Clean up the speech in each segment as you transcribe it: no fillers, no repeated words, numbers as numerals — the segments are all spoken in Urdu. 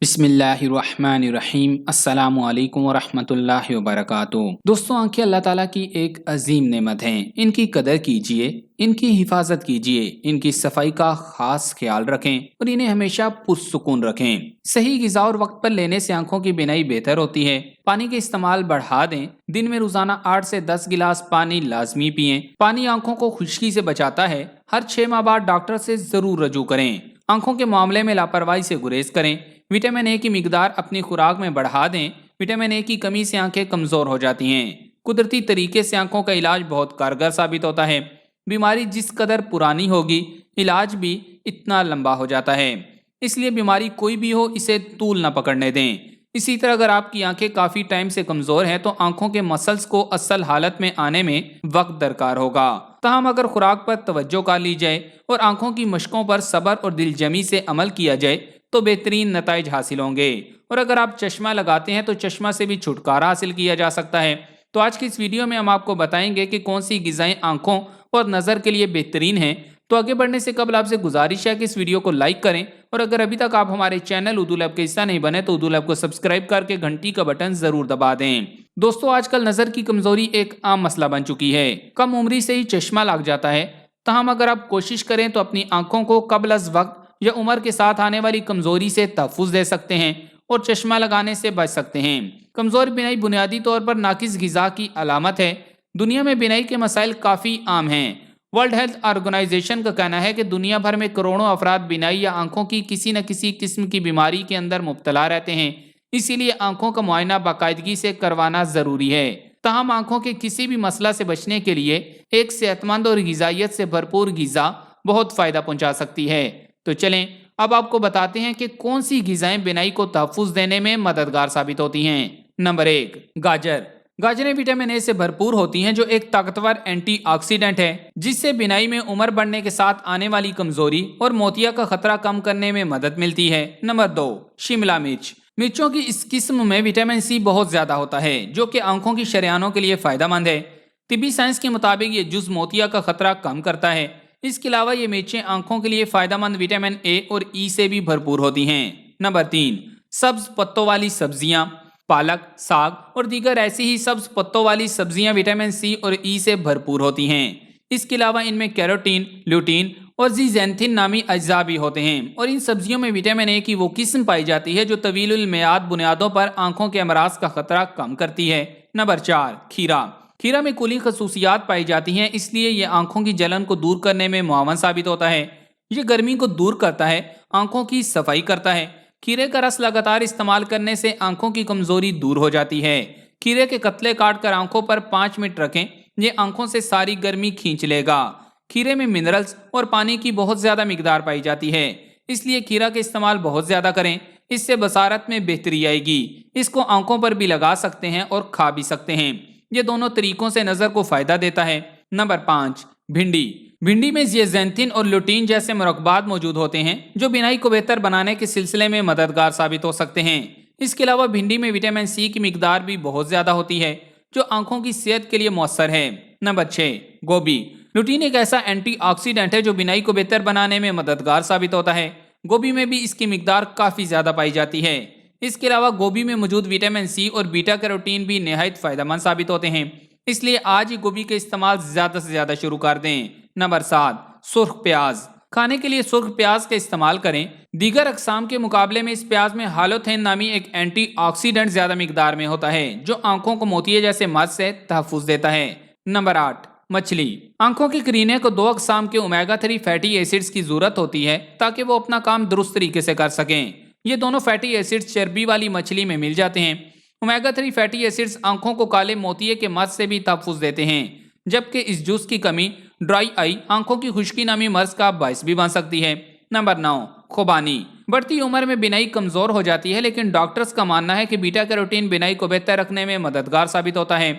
بسم اللہ الرحمن الرحیم۔ السلام علیکم ورحمۃ اللہ وبرکاتہ۔ دوستوں، آنکھیں اللہ تعالیٰ کی ایک عظیم نعمت ہیں۔ ان کی قدر کیجئے، ان کی حفاظت کیجئے، ان کی صفائی کا خاص خیال رکھیں اور انہیں ہمیشہ پرسکون رکھیں۔ صحیح غذا اور وقت پر لینے سے آنکھوں کی بینائی بہتر ہوتی ہے۔ پانی کے استعمال بڑھا دیں۔ دن میں روزانہ 8 سے 10 گلاس پانی لازمی پئیں۔ پانی آنکھوں کو خشکی سے بچاتا ہے۔ ہر 6 ماہ بعد ڈاکٹر سے ضرور رجوع کریں۔ آنکھوں کے معاملے میں لاپرواہی سے گریز کریں۔ وٹامن اے کی مقدار اپنی خوراک میں بڑھا دیں۔ وٹامن اے کی کمی سے آنکھیں کمزور ہو جاتی ہیں۔ قدرتی طریقے سے آنکھوں کا علاج بہت کارگر ثابت ہوتا ہے۔ بیماری جس قدر پرانی ہوگی، علاج بھی اتنا لمبا ہو جاتا ہے۔ اس لیے بیماری کوئی بھی ہو، اسے طول نہ پکڑنے دیں۔ اسی طرح اگر آپ کی آنکھیں کافی ٹائم سے کمزور ہیں تو آنکھوں کے مسلز کو اصل حالت میں آنے میں وقت درکار ہوگا۔ تاہم اگر خوراک پر توجہ کر لی جائے اور آنکھوں کی مشقوں پر صبر اور دل جمی سے عمل کیا جائے تو بہترین نتائج حاصل ہوں گے۔ اور اگر آپ چشمہ لگاتے ہیں تو چشمہ سے بھی چھٹکارا حاصل کیا جا سکتا ہے۔ تو آج کی اس ویڈیو میں ہم آپ کو بتائیں گے کہ کون سی غذائیں آنکھوں اور نظر کے لیے بہترین ہیں۔ تو آگے بڑھنے سے قبل آپ سے گزارش ہے کہ اس ویڈیو کو لائک کریں، اور اگر ابھی تک آپ ہمارے چینل اردو لیب کا حصہ نہیں بنے تو اردو لیب کو سبسکرائب کر کے گھنٹی کا بٹن ضرور دبا دیں۔ دوستو، آج کل نظر کی کمزوری ایک عام مسئلہ بن چکی ہے۔ کم عمری سے ہی چشمہ لگ جاتا ہے۔ تاہم اگر آپ کوشش کریں تو اپنی آنکھوں کو قبل از وقت یا عمر کے ساتھ آنے والی کمزوری سے تحفظ دے سکتے ہیں اور چشمہ لگانے سے بچ سکتے ہیں۔ کمزور بینائی بنیادی طور پر ناقص غذا کی علامت ہے۔ دنیا میں بینائی کے مسائل کافی عام ہیں۔ ورلڈ ہیلتھ آرگنائزیشن کا کہنا ہے کہ دنیا بھر میں کروڑوں افراد بینائی یا آنکھوں کی کسی نہ کسی قسم کی بیماری کے اندر مبتلا رہتے ہیں۔ اسی لیے آنکھوں کا معائنہ باقاعدگی سے کروانا ضروری ہے۔ تاہم آنکھوں کے کسی بھی مسئلہ سے بچنے کے لیے ایک صحت مند اور غذائیت سے بھرپور غذا بہت فائدہ پہنچا سکتی ہے۔ تو چلیں اب آپ کو بتاتے ہیں کہ کون سی غذائیں بینائی کو تحفظ دینے میں مددگار ثابت ہوتی ہیں۔ نمبر 1، گاجر۔ گاجریں وٹامن اے سے بھرپور ہوتی ہیں جو ایک طاقتور اینٹی آکسیڈنٹ ہے، جس سے بینائی میں عمر بڑھنے کے ساتھ آنے والی کمزوری اور موتیا کا خطرہ کم کرنے میں مدد ملتی ہے۔ نمبر 2، شملہ مرچ۔ مرچوں کی اس قسم میں وٹامن سی بہت زیادہ ہوتا ہے جو کہ آنکھوں کی شریانوں کے لیے فائدہ مند ہے۔ طبی سائنس کے مطابق یہ جز موتیا کا خطرہ کم کرتا ہے۔ اس کے علاوہ یہ مرچیں آنکھوں کے لیے فائدہ مند وٹامن اے اور ای سے بھی بھرپور ہوتی ہیں۔ نمبر 3، سبز پتوں والی سبزیاں۔ پالک، ساگ اور دیگر ایسی ہی سبز پتوں والی سبزیاں وٹامن سی اور ای سے بھرپور ہوتی ہیں۔ اس کے علاوہ ان میں کیروٹین، لیوٹین اور زیزینتھین نامی اجزاء بھی ہوتے ہیں، اور ان سبزیوں میں وٹامن اے کی وہ قسم پائی جاتی ہے جو طویل المیعاد بنیادوں پر آنکھوں کے امراض کا خطرہ کم کرتی ہے۔ نمبر 4، کھیرا۔ کھیرا میں کولنگ خصوصیات پائی جاتی ہیں، اس لیے یہ آنکھوں کی جلن کو دور کرنے میں معاون ثابت ہوتا ہے۔ یہ گرمی کو دور کرتا ہے، آنکھوں کی صفائی کرتا ہے۔ کھیرے کا رس لگاتار استعمال کرنے سے آنکھوں کی کمزوری دور ہو جاتی ہے۔ کھیرے کے قطلے کاٹ کر آنکھوں پر 5 منٹ رکھیں، یہ آنکھوں سے ساری گرمی کھینچ لے گا۔ کھیرے میں منرلز اور پانی کی بہت زیادہ مقدار پائی جاتی ہے، اس لیے کھیرا کا استعمال بہت زیادہ کریں، اس سے بصارت میں بہتری آئے گی۔ اس کو آنکھوں پر بھی لگا سکتے ہیں اور کھا بھی سکتے ہیں۔ یہ دونوں طریقوں سے نظر کو فائدہ دیتا ہے۔ نمبر 5، بھنڈی۔ بھنڈی میں زیزینتھین اور لیوٹین جیسے مرکبات موجود ہوتے ہیں جو بینائی کو بہتر بنانے کے سلسلے میں مددگار ثابت ہو سکتے ہیں۔ اس کے علاوہ بھنڈی میں وٹامن سی کی مقدار بھی بہت زیادہ ہوتی ہے جو آنکھوں کی صحت کے لیے مؤثر ہے۔ نمبر 6، گوبھی۔ لیوٹین ایک ایسا اینٹی آکسیڈنٹ ہے جو بینائی کو بہتر بنانے میں مددگار ثابت ہوتا ہے۔ گوبھی میں بھی اس کی مقدار کافی زیادہ پائی جاتی ہے۔ اس کے علاوہ گوبھی میں موجود وٹامن سی اور بیٹا کیروٹین بھی نہایت فائدہ مند ثابت ہوتے ہیں، اس لیے آج ہی گوبھی کا استعمال زیادہ سے زیادہ شروع کر دیں۔ نمبر 7، سرخ پیاز۔ کھانے کے لیے سرخ پیاز کا استعمال کریں۔ دیگر اقسام کے مقابلے میں اس پیاز میں ہالوتھین نامی ایک اینٹی آکسیڈنٹ زیادہ مقدار میں ہوتا ہے جو آنکھوں کو موتیے جیسے مرض سے تحفظ دیتا ہے۔ نمبر 8، مچھلی۔ آنکھوں کے قرینے کو 2 اقسام کے اومیگا 3 فیٹی ایسڈز کی ضرورت ہوتی ہے تاکہ وہ اپنا کام درست طریقے سے کر سکیں۔ یہ دونوں فیٹی ایسڈز چربی والی مچھلی میں مل جاتے ہیں۔ اومیگا 3 فیٹی ایسڈز آنکھوں کو کالے موتیے کے مرض سے بھی تحفظ دیتے ہیں، جبکہ اس جز کی کمی ڈرائی آئی آنکھوں کی خشکی نامی مرض کا باعث بھی بن سکتی ہے۔ نمبر 9، خوبانی۔ بڑھتی عمر میں بینائی کمزور ہو جاتی ہے، لیکن ڈاکٹرز کا ماننا ہے کہ بیٹا کیروٹین بینائی کو بہتر رکھنے میں مددگار ثابت ہوتا ہے۔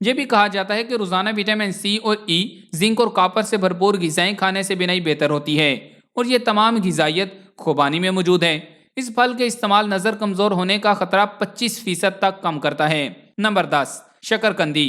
یہ بھی کہا جاتا ہے کہ روزانہ وٹامن سی اور ای، زنک اور کاپر سے بھرپور غذائیں کھانے سے بینائی بہتر ہوتی ہے، اور یہ تمام غذائیت خوبانی میں موجود ہے۔ اس پھل کے استعمال نظر کمزور ہونے کا خطرہ 25% تک کم کرتا ہے۔ نمبر 10، شکر قندی۔